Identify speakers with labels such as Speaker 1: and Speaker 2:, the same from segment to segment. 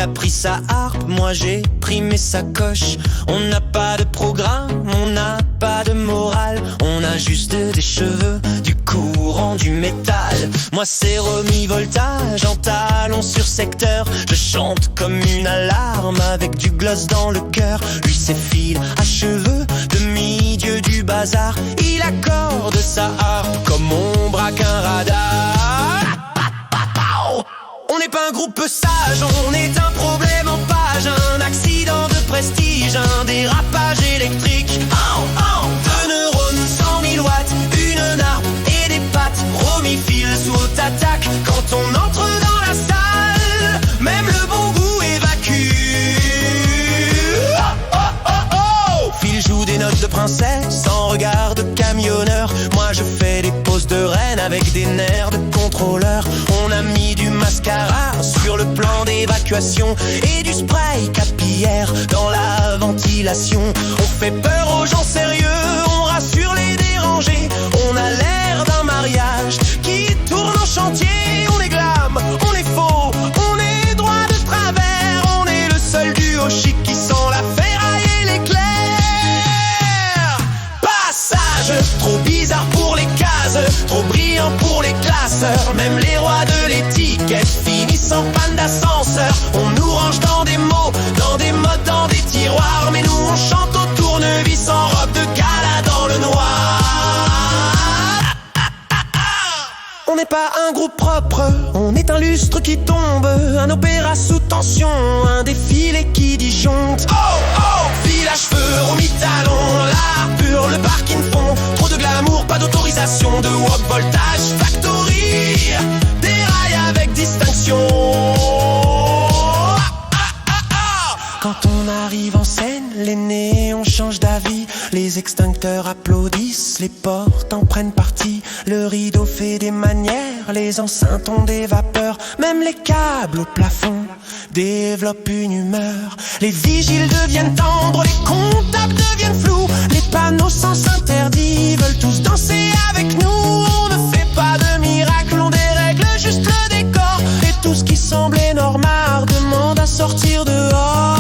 Speaker 1: a pris sa harpe, moi j'ai pris mes sacoches. On n'a pas de programme, on n'a pas de morale. On a juste des cheveux, du courant, du métal. Moi c'est Romy Voltage, en talons sur secteur. Je chante comme une alarme avec du gloss dans le cœur. Lui c'est fil à cheveux, demi-dieu du bazar. Il accorde sa harpe comme on braque un radar. On n'est pas un groupe sage, on est un problème en page. Un accident de prestige, un dérapage électrique. Deux neurones, 100 000 watts, une narpe et des pattes. Romy file sous haute attaque quand on entre dans la salle. Même le bon goût évacue. Phil joue des notes de princesse sans regard de camionneur. Moi je fais des poses de reine avec des nerfs de contrôleur. On a mis du mascara sur le plan d'évacuation et du spray capillaire dans la ventilation. On fait peur aux gens sérieux, on rassure les dérangés. On a l'air d'un mariage qui tourne en chantier. On est glam, on est faux, on est droit de travers. On est le seul duo chic qui sent la ferraille et l'éclair. Passage, trop bizarre pour les cases, trop brillant pour les classeurs. Même les rois de l'étiquette finissent en panne d'ascenseur. On nous range dans des mots, dans des modes, dans des tiroirs. Mais nous on chante au tournevis en robe de gala dans le noir. On n'est pas un groupe propre, on est un lustre qui tombe. Un opéra sous tension, un défilé qui disjoncte. Fil à cheveux, Romy talon, l'art pur, le parking fond. Trop de glamour, pas d'autorisation, de walk voltage factory. Des rails avec distinction. Quand on arrive en scène, les néons changent d'avis. Les extincteurs applaudissent, les portes en prennent partie. Le rideau fait des manières, les enceintes ont des vapeurs. Même les câbles au plafond développent une humeur. Les vigiles deviennent tendres, les comptables deviennent flous. Les panneaux sens interdits veulent tous danser avec nous. On ne fait pas de miracle, on dérègle juste le décor. Et tout ce qui semblait normal demande à sortir dehors.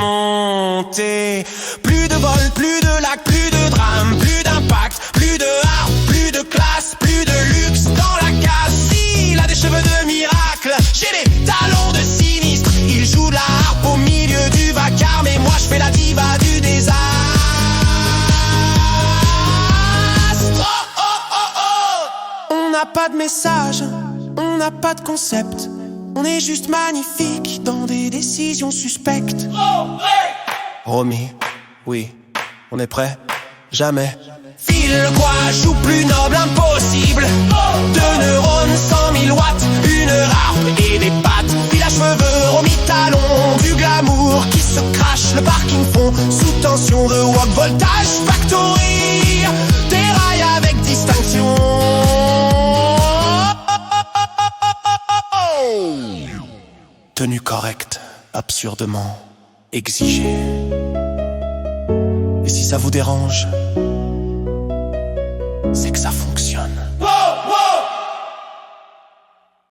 Speaker 1: Montez, plus de vol, plus de lac, plus de drame, plus d'impact, plus de harpe, plus de classe, plus de luxe dans la case. Il a des cheveux de miracle, j'ai des talons de sinistre. Il joue de la harpe au milieu du vacarme et moi je fais la diva du désastre. On n'a pas de message, on n'a pas de concept. On est juste magnifique dans des décisions suspectes. Romy, oui, on est prêt? Jamais. File quoi, joue plus noble, impossible. Deux neurones, 100 000 watts, une harpe et des pattes. Fil à cheveux, Romy talon, du glamour qui se crache. Le parking fond, sous tension de walk voltage factory. Des rails avec distinction. Tenue correcte, absurdement exigée. Et si ça vous dérange, c'est que ça fout.